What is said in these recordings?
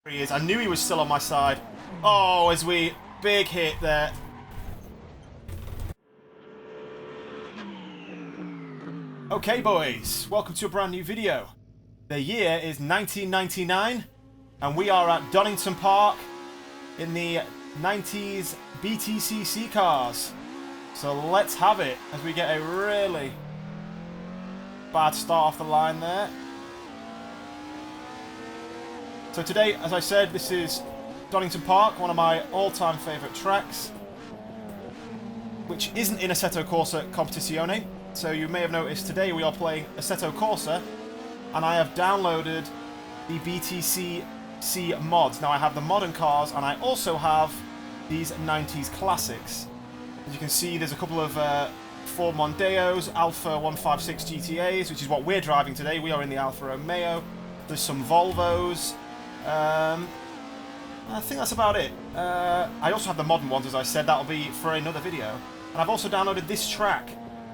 He is. I knew he was still on my side. Oh, as we... Big hit there. Okay, boys. Welcome to a brand new video. The year is 1999, and we are at Donnington Park in the 90s BTCC cars. So let's have it as we get a really bad start off the line there. So today, as I said, this is Donnington Park, one of my all-time favourite tracks, which isn't in Assetto Corsa Competizione. So you may have noticed today we are playing Assetto Corsa, and I have downloaded the BTCC mods. Now I have the modern cars, and I also have these 90s classics. As you can see, there's a couple of Ford Mondeos, Alfa 156 GTAs, which is what we're driving today. We are in the Alfa Romeo. There's some Volvos. I think that's about it. I also have the modern ones, as I said. That'll be for another video. And I've also downloaded this track,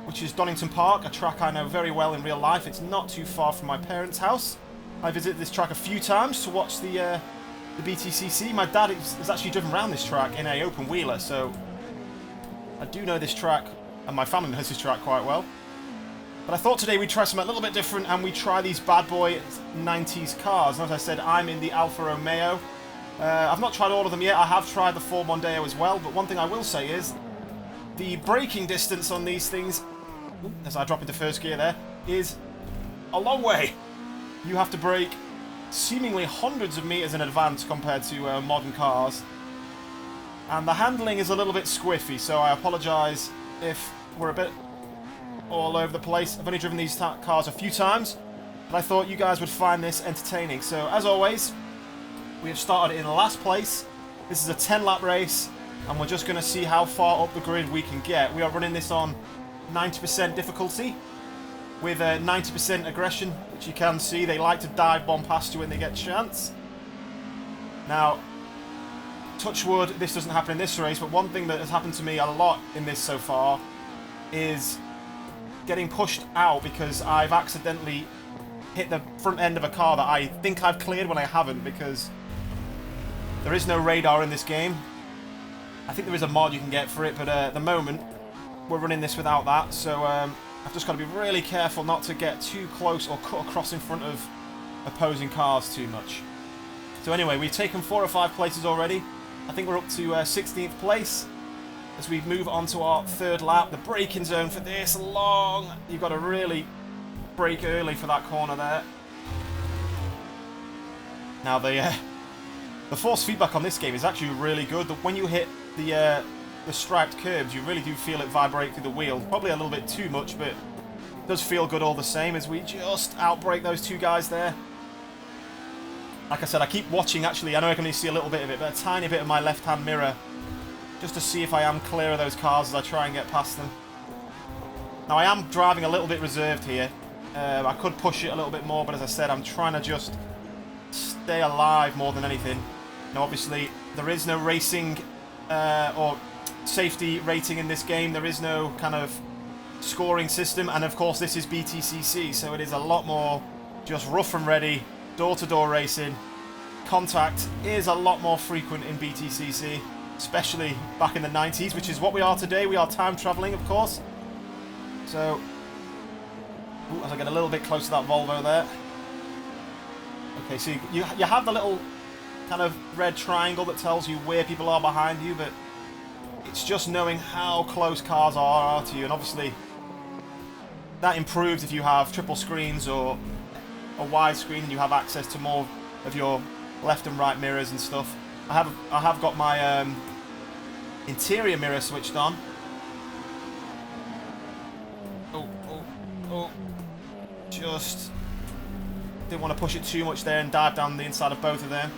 which is Donnington Park, a track I know very well in real life. It's not too far from my parents' house. I visited this track a few times to watch the BTCC. My dad has actually driven around this track in a open wheeler, so I do know this track, and my family knows this track quite well. But I thought today we'd try something a little bit different, and we try these bad boy 90s cars. And as I said, I'm in the Alfa Romeo. I've not tried all of them yet. I have tried the Ford Mondeo as well, but one thing I will say is the braking distance on these things, as I drop into first gear there, is a long way. You have to brake seemingly hundreds of meters in advance compared to modern cars. And the handling is a little bit squiffy, so I apologise if we're a bit all over the place. I've only driven these cars a few times, but I thought you guys would find this entertaining. So, as always, we have started in last place. This is a 10-lap race, and we're just going to see how far up the grid we can get. We are running this on 90% difficulty with 90% aggression, which you can see. They like to dive bomb past you when they get a chance. Now, touch wood, this doesn't happen in this race, but one thing that has happened to me a lot in this so far is getting pushed out because I've accidentally hit the front end of a car that I think I've cleared when I haven't, because there is no radar in this game. I think there is a mod you can get for it, but at the moment we're running this without that, so I've just got to be really careful not to get too close or cut across in front of opposing cars too much. So anyway, we've taken 4 or 5 places already. I think we're up to 16th place. As we move on to our 3rd lap, the braking zone for this long. You've got to really brake early for that corner there. Now the force feedback on this game is actually really good. When you hit the striped curbs, you really do feel it vibrate through the wheel. Probably a little bit too much, but it does feel good all the same as we just outbrake those 2 guys there. Like I said, I keep watching actually. I know I can only see a little bit of it, but a tiny bit of my left-hand mirror, just to see if I am clear of those cars as I try and get past them. Now I am driving a little bit reserved here. I could push it a little bit more, but as I said, I'm trying to just stay alive more than anything. Now obviously there is no racing or safety rating in this game. There is no kind of scoring system, and of course this is BTCC, so it is a lot more just rough and ready, door-to-door racing. Contact is a lot more frequent in BTCC, especially back in the 90s, which is what we are today. We are time travelling, of course. So, as I get a little bit close to that Volvo there. Okay, so you have the little kind of red triangle that tells you where people are behind you, but it's just knowing how close cars are to you, and obviously that improves if you have triple screens or a wide screen and you have access to more of your left and right mirrors and stuff. I have got my interior mirror switched on. Oh. Just didn't want to push it too much there and dive down the inside of both of them.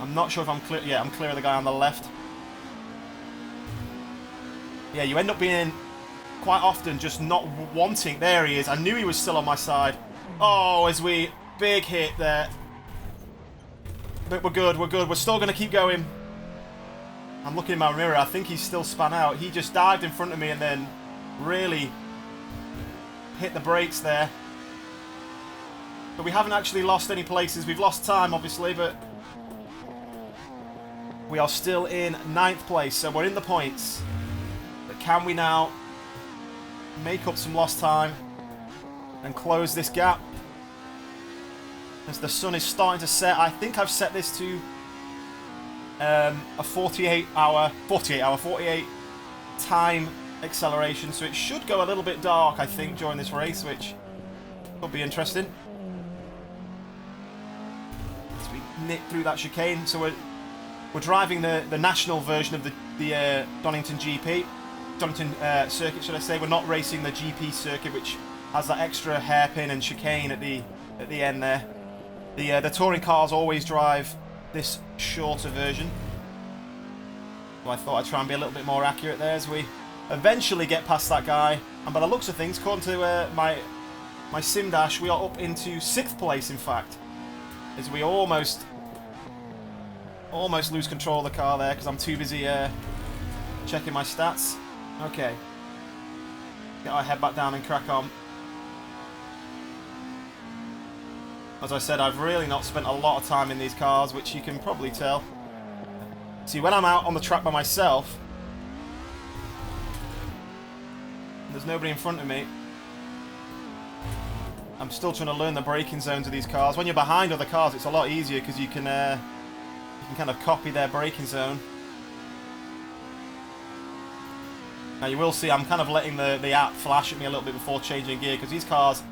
I'm not sure if I'm clear. Yeah, I'm clear of the guy on the left. Yeah, you end up being quite often just not wanting. There he is. I knew he was still on my side. Oh, as we... Big hit there. But we're good. We're still going to keep going. I'm looking in my mirror. I think he's still spun out. He just dived in front of me and then really hit the brakes there. But we haven't actually lost any places. We've lost time, obviously, but We are still in 9th place, so we're in the points. But can we now make up some lost time and close this gap? As the sun is starting to set, I think I've set this to a 48 time acceleration, so it should go a little bit dark, I think, during this race, which could be interesting. As we nip through that chicane, so we're driving the national version of the Donnington circuit, should I say. We're not racing the GP circuit, which has that extra hairpin and chicane at the end there. The touring cars always drive this shorter version. So I thought I'd try and be a little bit more accurate there as we eventually get past that guy. And by the looks of things, according to my sim dash, we are up into 6th place, in fact, as we almost lose control of the car there because I'm too busy checking my stats. Okay, get our head back down and crack on. As I said, I've really not spent a lot of time in these cars, which you can probably tell. See, when I'm out on the track by myself, and there's nobody in front of me, I'm still trying to learn the braking zones of these cars. When you're behind other cars, it's a lot easier because you can kind of copy their braking zone. Now you will see I'm kind of letting the app flash at me a little bit before changing gear, because these cars,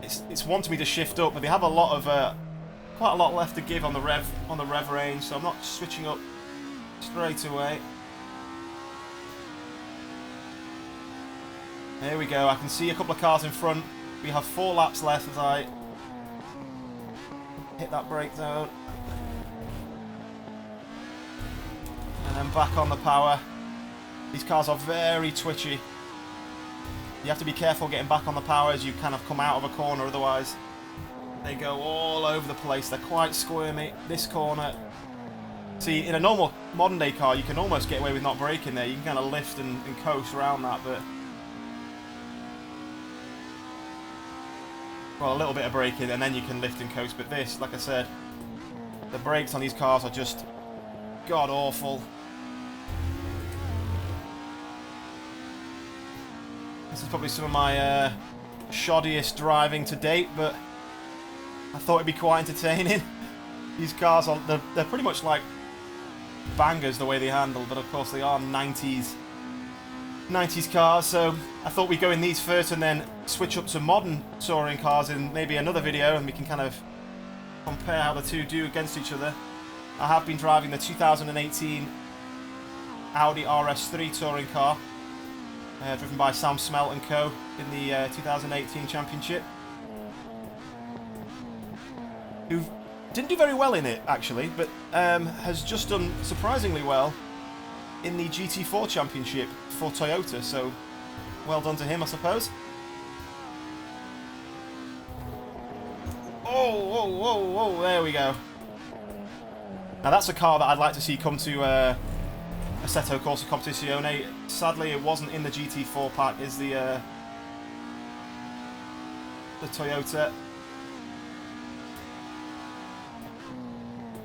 it's wanting me to shift up, but they have a lot of quite a lot left to give on the rev range, so I'm not switching up straight away. There we go. I can see a couple of cars in front. We have 4 laps left as I hit that brake zone. And then back on the power. These cars are very twitchy. You have to be careful getting back on the power as you kind of come out of a corner, otherwise they go all over the place. They're quite squirmy. This corner, see, in a normal modern day car you can almost get away with not braking there. You can kind of lift and coast around that, but well, a little bit of braking and then you can lift and coast. But this, like I said, the brakes on these cars are just god awful. This is probably some of my shoddiest driving to date, but I thought it'd be quite entertaining. These cars are they're pretty much like bangers the way they handle, but of course they are 90s cars, so I thought we'd go in these first and then switch up to modern touring cars in maybe another video, and we can kind of compare how the two do against each other. I have been driving the 2018 Audi RS3 touring car, driven by Sam Smelt and Co. in the 2018 championship, who didn't do very well in it actually, but has just done surprisingly well in the GT4 championship for Toyota, so well done to him, I suppose. Oh, there we go. Now that's a car that I'd like to see come to Assetto Corsa Competizione. Sadly, it wasn't in the GT4 pack. Is the Toyota.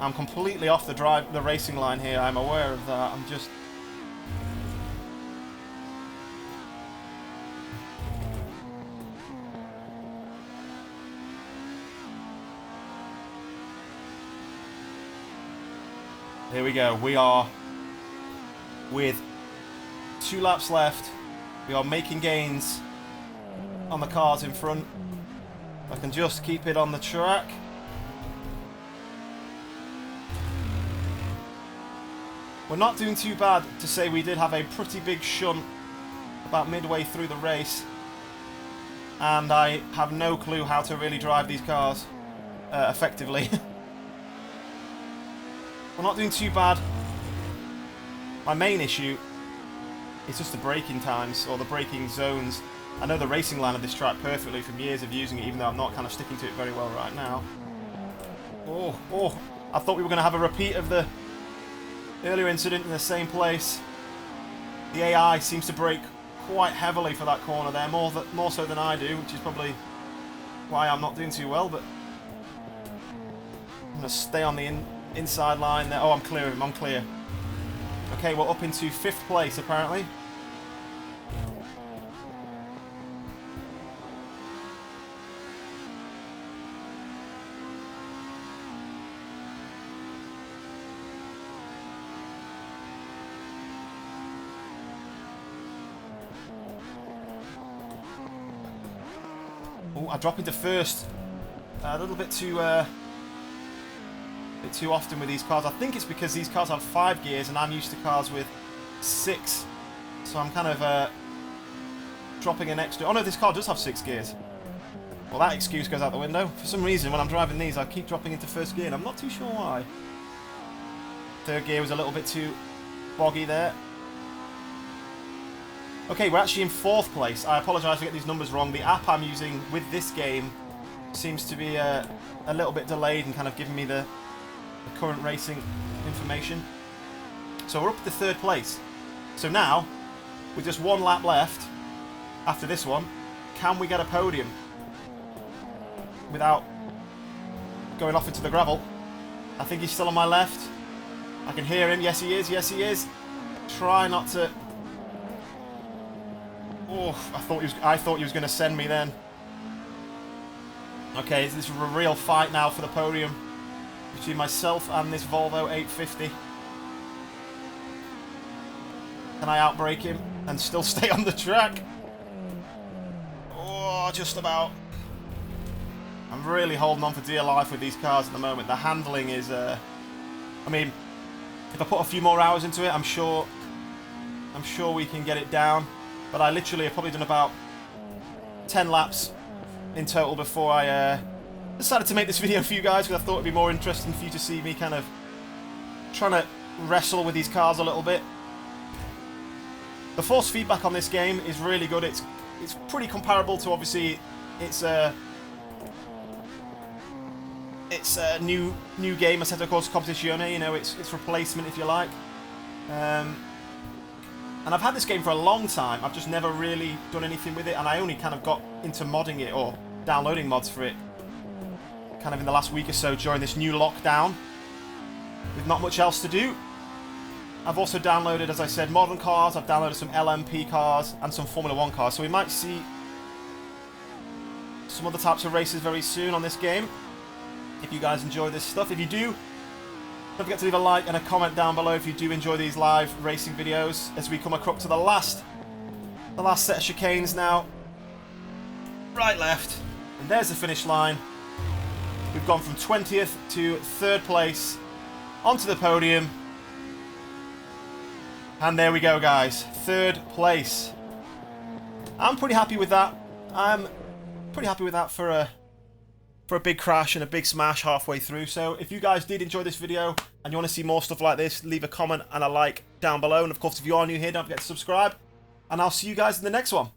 I'm completely off the racing line here. I'm aware of that. I'm just. Here we go. We are with 2 laps left. We are making gains on the cars in front. I can just keep it on the track. We're not doing too bad, to say we did have a pretty big shunt about midway through the race, and I have no clue how to really drive these cars effectively. We're not doing too bad. My main issue is just the braking times, or the braking zones. I know the racing line of this track perfectly from years of using it, even though I'm not kind of sticking to it very well right now. Oh, I thought we were going to have a repeat of the earlier incident in the same place. The AI seems to brake quite heavily for that corner there, more so than I do, which is probably why I'm not doing too well, but I'm going to stay on the inside line there. Oh, I'm clear of him. I'm clear. Okay, we're up into 5th place, apparently. Oh, I drop into 1st. A little bit too often with these cars. I think it's because these cars have 5 gears and I'm used to cars with 6. So I'm kind of dropping an extra... Oh no, this car does have 6 gears. Well, that excuse goes out the window. For some reason, when I'm driving these, I keep dropping into 1st gear and I'm not too sure why. 3rd gear was a little bit too boggy there. Okay, we're actually in 4th place. I apologise for getting these numbers wrong. The app I'm using with this game seems to be a little bit delayed and kind of giving me the current racing information. So we're up to 3rd place. So now, with just 1 lap left after this one, can we get a podium without going off into the gravel? I think he's still on my left. I can hear him. Yes, he is. Yes, he is. Try not to... Oh, I thought he was going to send me then. Okay, this is a real fight now for the podium between myself and this Volvo 850. Can I outbrake him and still stay on the track? Oh, just about. I'm really holding on for dear life with these cars at the moment. The handling is, I mean, if I put a few more hours into it, I'm sure we can get it down. But I literally have probably done about 10 laps in total before I decided to make this video for you guys, because I thought it'd be more interesting for you to see me kind of trying to wrestle with these cars a little bit. The force feedback on this game is really good. It's pretty comparable to, obviously, it's a new game, Assetto Corsa Competizione. You know, it's replacement, if you like. And I've had this game for a long time. I've just never really done anything with it, and I only kind of got into modding it or downloading mods for it kind of in the last week or so during this new lockdown with not much else to do. I've also downloaded, as I said, modern cars. I've downloaded some LMP cars and some Formula 1 cars, so we might see some other types of races very soon on this game. If you guys enjoy this stuff. If you do, don't forget to leave a like and a comment down below if you do enjoy these live racing videos, as we come across to the last set of chicanes now. Right, left, and there's the finish line. We've gone from 20th to 3rd place onto the podium, and there we go, guys. 3rd place. I'm pretty happy with that. I'm pretty happy with that for a big crash and a big smash halfway through. So if you guys did enjoy this video and you want to see more stuff like this, leave a comment and a like down below. And of course, if you are new here, don't forget to subscribe. And I'll see you guys in the next one.